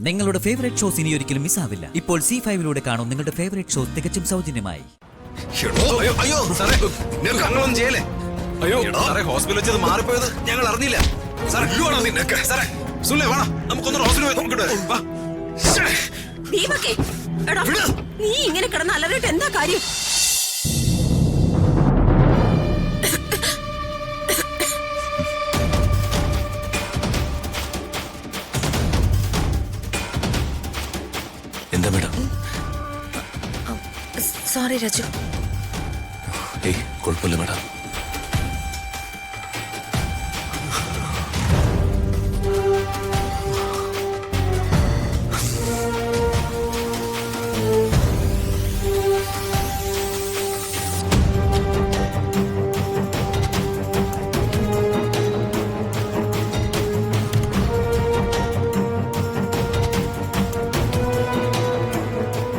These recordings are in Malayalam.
നിങ്ങളുടെ ഫേവറേറ്റ് ഷോസ് ഇനി ഒരിക്കലും മിസ്സാവില്ല. ഇപ്പോൾ C5 കാണും നിങ്ങളുടെ ഫേവറേറ്റ് ഷോസ് തികച്ചും സൗജന്യമായി. അയ്യോ സാറേ, ഞങ്ങളൊന്നും ചെയ്യലേ. അയ്യോ സാറേ, ഹോസ്പിറ്റലിൽ വെച്ചത് മാറിപ്പോയത് ഞങ്ങൾ അറിഞ്ഞില്ല. സാറേ സുല്ലേ വേണ, നമുക്കൊന്ന് ഹോസ്പിറ്റലിൽ നോക്കിട്ട് വാ. ദീപക്കേ, എടാ, നീ ഇങ്ങനെ കിടന്ന് അലറിയിട്ട് എന്താ കാര്യം? എന്താ മേഡം? സോറി രാജു. ഏയ് കുഴപ്പമില്ല മേഡം.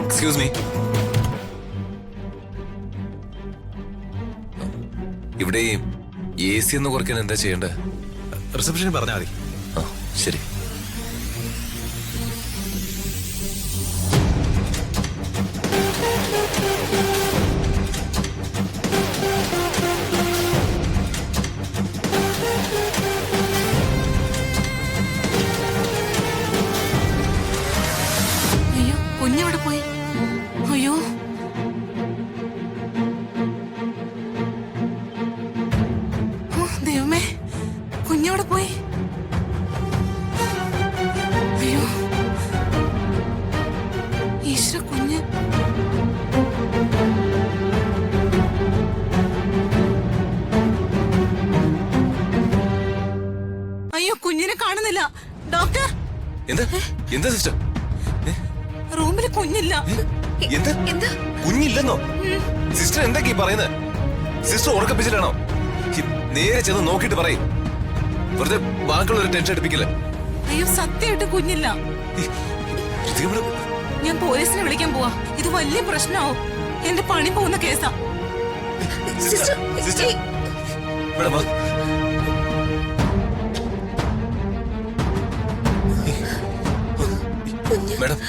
എക്സ്ക്യൂസ് മീ, ഇവിടെ AC ഒന്ന് കുറയ്ക്കാൻ എന്താ ചെയ്യേണ്ടത്? റിസപ്ഷനിൽ പറഞ്ഞാൽ മതി. ആ ശരി. അയ്യോ, കുഞ്ഞെവിടെ പോയി? അയ്യോ, ദൈവമേ, കുഞ്ഞെവിടെ പോയി? അയ്യോ, ഈശ്വര, കുഞ്ഞ്. അയ്യോ, കുഞ്ഞിനെ കാണുന്നില്ല. ഡോക്ടർ, എന്താ എന്താ സിസ്റ്റർ? റൂമിൽ കുഞ്ഞില്ല. എന്താ കുഞ്ഞില്ലെന്നോ? സിസ്റ്റർ എന്തൊക്കെയാ പറയുന്നത്? സിസ്റ്റർ ഉറക്കപ്പിച്ചിട്ടാണോ? നേരെ ചെന്ന് നോക്കിട്ട് പറയും. വെറുതെ ബാക്കിയുള്ളൊരു ടെൻഷൻ എടുപ്പിക്കില്ല. അയ്യോ, സത്യമായിട്ട് കുഞ്ഞില്ല. ഞാൻ പോലീസിനെ വിളിക്കാൻ പോവാ. ഇത് വലിയ പ്രശ്നമാവും. എന്റെ പണി പോകുന്ന കേസാ. മേഡം വാ. മേഡം,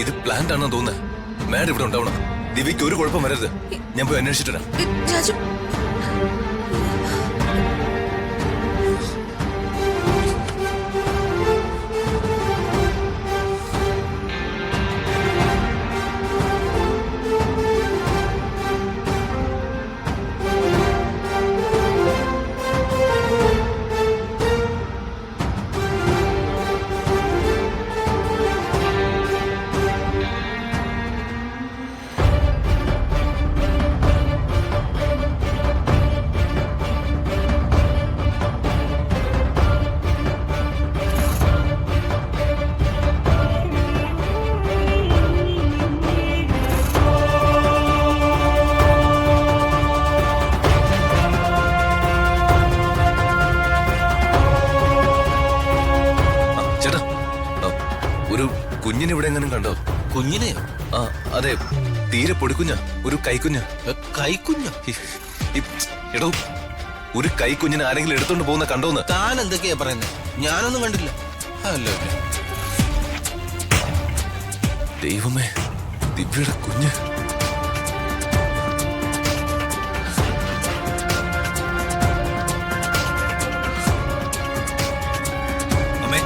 ഇത് പ്ലാന്റ് ആണെന്ന് തോന്നുന്നത്. മാഡം ഇവിടെ ഉണ്ടാവണം. ദിവ്യക്ക് ഒരു കുഴപ്പം വരരുത്. ഞാൻ പോയി അന്വേഷിച്ചിട്ട് വരാം. രാജു, ചേട്ടാ, ഒരു കുഞ്ഞിനെ ഇവിടെ എങ്ങനെ കണ്ടോ? കുഞ്ഞിനെയോ? ആ അതെ, തീരെ പൊടിക്കുഞ്ഞ, ഒരു കൈക്കുഞ്ഞ. കൈക്കുഞ്ഞ? എടോ, ഒരു കൈക്കുഞ്ഞിനെ ആരെങ്കിലും എടുത്തോണ്ട് പോകുന്ന കണ്ടോന്ന്? താൻ എന്തൊക്കെയാ പറയുന്നത്? ഞാനൊന്നും കണ്ടില്ല. അല്ല, ദൈവമേ, ദിവ്യയുടെ കുഞ്ഞ്. അമ്മേ,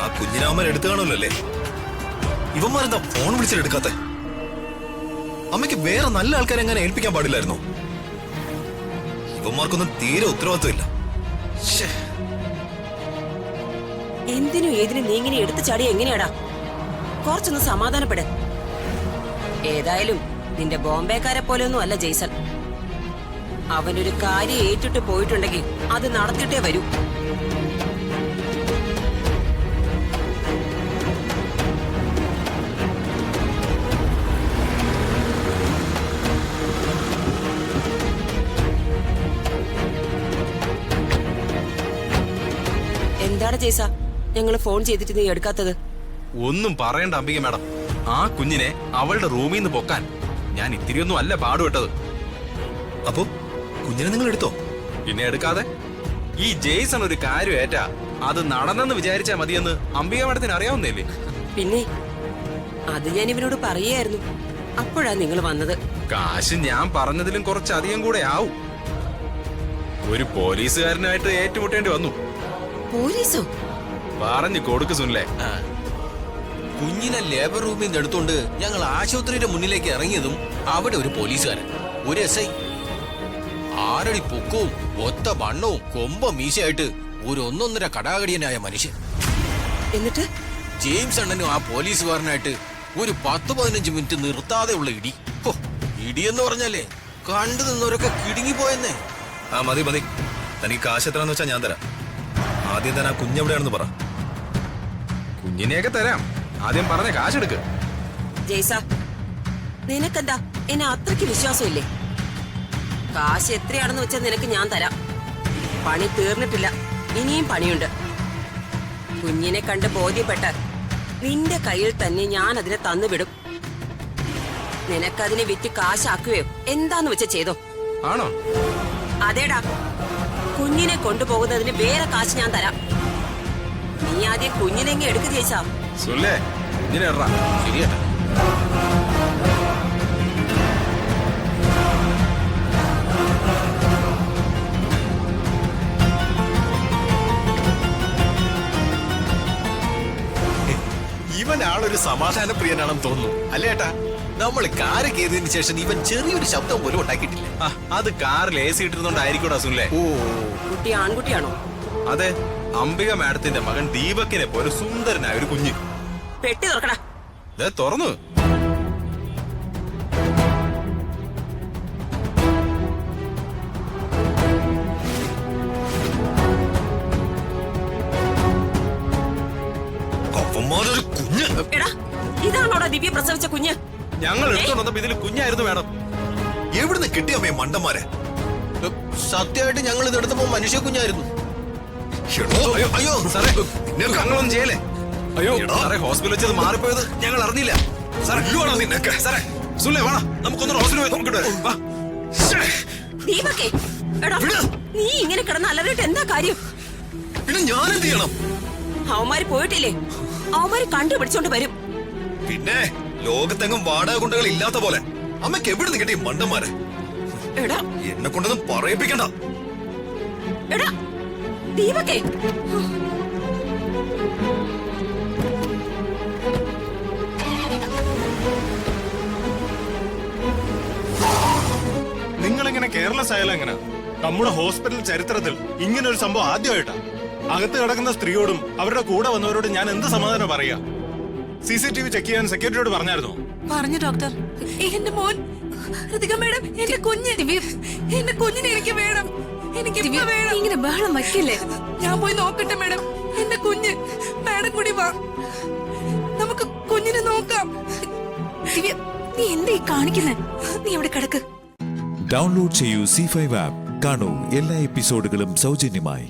ആ കുഞ്ഞിനെ അമ്മ എടുത്തു കാണുമല്ലോ അല്ലേ? ഇവന്മാരെന്താ ഫോൺ വിളിച്ചിട്ട് എടുക്കാത്തെ? അമ്മയ്ക്ക് വേറെ നല്ല ആൾക്കാരെ എങ്ങനെ ഏൽപ്പിക്കാൻ പാടില്ലായിരുന്നോ? ഇവന്മാർക്കൊന്നും തീരെ ഉത്തരവാദിത്വമില്ല. എന്തിനും ഏതിനും നീ ഇങ്ങനെ എടുത്തു ചാടി എങ്ങനെയാടാ? കുറച്ചൊന്ന് സമാധാനപ്പെട്. ഏതായാലും നിന്റെ ബോംബെക്കാരെ പോലെയൊന്നും അല്ല ജെയ്സൺ. അവനൊരു കാര്യം ഏറ്റിട്ട് പോയിട്ടുണ്ടെങ്കിൽ അത് നടത്തിയിട്ടേ വരൂ. എന്താണ് ജെയ്സ, ഞങ്ങള് ഫോൺ ചെയ്തിട്ട് നീ എടുക്കാത്തത്? ഒന്നും പറയണ്ട അംബിക മാഡം. ആ കുഞ്ഞിനെ അവളുടെ റൂമിൽ നിന്ന് പൊക്കാൻ ഞാൻ ഇത്തിരിയൊന്നും അല്ല പാടുപെട്ടത്. അപ്പൊ കുഞ്ഞിനെ നിങ്ങൾ എടുത്തോ? പിന്നെ എടുക്കാതെ? ഈ ജെയ്സൺ ഒരു കാര്യം ഏറ്റാ അത് നടന്നെന്ന് വിചാരിച്ചാ മതിയെന്ന് അംബിക മാഡത്തിന് അറിയാവുന്നല്ലേ? പിന്നെ അത് ഞാൻ ഇവനോട് പറയായിരുന്നു. അപ്പോഴാ നിങ്ങൾ വന്നത്. കാശ് ഞാൻ പറഞ്ഞതിലും കുറച്ചധികം കൂടെ ആവും. ഒരു പോലീസുകാരനായിട്ട് ഏറ്റുമുട്ടേണ്ടി വന്നു. പോലീസോ? പറഞ്ഞു കൊടുക്ക് സുനിലെ. കുഞ്ഞിനെ ലേബർ റൂമിൽ നിന്ന് എടുത്തോണ്ട് ഞങ്ങൾ ആശുപത്രിയുടെ മുന്നിലേക്ക് ഇറങ്ങിയതും അവിടെ ഒരു പോലീസുകാരൻ, ഒരു SI, 6 അടി പൊക്കവും ഒത്ത വണ്ണവും കൊമ്പ മീശയായിട്ട് ഒരു 1.5 കടാകടിയനായ മനുഷ്യൻ. എന്നിട്ട് ജെയിംസ് അണ്ണനും ആ പോലീസുകാരനായിട്ട് ഒരു 10-15 മിനിറ്റ് നിർത്താതെ ഉള്ള ഇടി. ഹോ, ഇടിയെന്ന് പറഞ്ഞാലേ കണ്ടു നിന്നവരൊക്കെ കിടുങ്ങിപ്പോയെന്നേ. ആ മതി മതി, തനിക്ക് കാശ് എത്രയാന്ന് വെച്ചാൽ ഞാൻ തരാം. ആദ്യം തന്നെ ആ കുഞ്ഞെവിടെയാണെന്ന് പറ. കുഞ്ഞിനെയൊക്കെ തരാം, ആദ്യം പറഞ്ഞ കാശെടുക്ക്. ജയ്സ, നിനക്കെന്താ എന്നെ അത്രയ്ക്ക് വിശ്വാസമില്ലേ? കാശ് എത്രയാണെന്ന് വെച്ചാൽ നിനക്ക് ഞാൻ തരാം. പണി തീർന്നിട്ടില്ല, ഇനിയും പണിയുണ്ട്. കുഞ്ഞിനെ കണ്ട് ബോധ്യപ്പെട്ട് നിന്റെ കയ്യിൽ തന്നെ ഞാൻ അതിനെ തന്നുവിടും. നിനക്കതിനെ വിറ്റ് കാശാക്കുകയോ എന്താന്ന് വെച്ച ചെയ്തോ. ആണോ? അതേടാ, കുഞ്ഞിനെ കൊണ്ടുപോകുന്നതിന് വേറെ കാശ് ഞാൻ തരാം. നീ ആദ്യം കുഞ്ഞിനെങ്ങി എടുക്ക് ജയിച്ചാ. സുനിലെ, കുഞ്ഞിനെ ഇറ. ശരിയേട്ടാ. ഇവനാളൊരു സമാധാന പ്രിയനാണെന്ന് തോന്നുന്നു അല്ലേ ഏട്ടാ? നമ്മൾ കാറ് കയറിയതിനു ശേഷം ഇവൻ ചെറിയൊരു ശബ്ദം പോലും ഉണ്ടാക്കിയിട്ടില്ല. ആ, അത് കാറിൽ AC ഇട്ടിരുന്നോണ്ടായിരിക്കൂടാ സുനിലെ. ഓ, കുട്ടി ആൺകുട്ടിയാണോ? അതെ, അംബിക മാഡത്തിന്റെ മകൻ ദീപക്കിനെ പോലെ സുന്ദരനായ ഒരു കുഞ്ഞ്. പെട്ടി തുറക്കടാ. ദേ തുറന്നു. അവന്മാരൊരു കുഞ്ഞ്. എടാ, ഇതാണോടാ ദിവ്യ പ്രസവിച്ച കുഞ്ഞ്? ഞങ്ങൾ എടുത്തോണ്ടപ്പോ ഇതിൽ കുഞ്ഞായിരുന്നു മാഡം. എവിടുന്ന് കിട്ടിയമ്മേ മണ്ടന്മാരെ? സത്യമായിട്ട് ഞങ്ങൾ ഇത് എടുത്തപ്പോ മനുഷ്യ കുഞ്ഞായിരുന്നു. എടോ, അയ്യോ സാറേ, ഞങ്ങളൊന്നും ചെയ്യലേ. അയ്യോ എടാ. സാറേ, ഹോസ്പിറ്റലിൽ വെച്ചത് മാറിപ്പോയത് ഞങ്ങൾ അറിഞ്ഞില്ല. സാറേ, ഇല്ലുവാണോ നിന്നൊക്കെ? സാറേ, സുനിലെ വേണം, നമുക്കൊന്ന് ഹോസ്പിറ്റലിൽ പോയി നോക്കിട്ട് വരാം. വാ. ദീപക്കേ, എടാ, വിട്. നീ ഇങ്ങനെ കിടന്ന് അലറിയിട്ട് എന്താ കാര്യം? പിന്നെ ഞാൻ എന്ത് ചെയ്യണം? അവന്മാര് പോയിട്ടില്ലേ? അവന്മാര് കണ്ടുപിടിച്ചോണ്ട് വരും. പിന്നെ ലോകത്തെങ്ങും വാടക ഗുണ്ടകൾ ഇല്ലാത്ത പോലെ അമ്മയ്ക്ക് എവിടുന്ന് കിട്ടിയ മണ്ടന്മാരെ? എടാ, എന്നെ കൊണ്ടൊന്നും പറയിപ്പിക്കണ്ട. എടാ, ദീപക്കേ. നിങ്ങളിങ്ങനെ കെയർലെസ് ആയാലും എങ്ങനെ? നമ്മുടെ ഹോസ്പിറ്റൽ ചരിത്രത്തിൽ ഇങ്ങനെ ഒരു സംഭവം ആദ്യമായിട്ടാ. അകത്ത് കിടക്കുന്ന സ്ത്രീയോടും അവരുടെ കൂടെ വന്നവരോടും ഞാൻ എന്ത് സമാധാനം പറയാ? CCTV ചെക്ക് ചെയ്യാൻ സെക്യൂരിറ്റിയോട് പറഞ്ഞായിരുന്നോ? പറഞ്ഞു ഡോക്ടർ. എന്റെ മോൻ ഋതിക മേഡം, എന്റെ കുഞ്ഞ്, എന്റെ കുഞ്ഞിനെ എനിക്ക് വേണം. എനിക്ക് വേണം. ഇങ്ങനെ ബഹളം വയ്ക്കില്ലേ? ഞാൻ പോയി നോക്കട്ടെ മേഡം. എന്റെ കുഞ്ഞ്, മേഡം കൂടി വാ, നമുക്ക് കുഞ്ഞിനെ നോക്കാം. ദിവ്യ, നീ എന്താ ഈ കാണിക്കുന്നേ? നീ അവിടെ കിടക്ക്. ഡൗൺലോഡ് ചെയ്യൂ C5 ആപ്പ്. കാണൂ എല്ലാ എപ്പിസോഡുകളും സൗജന്യമായി.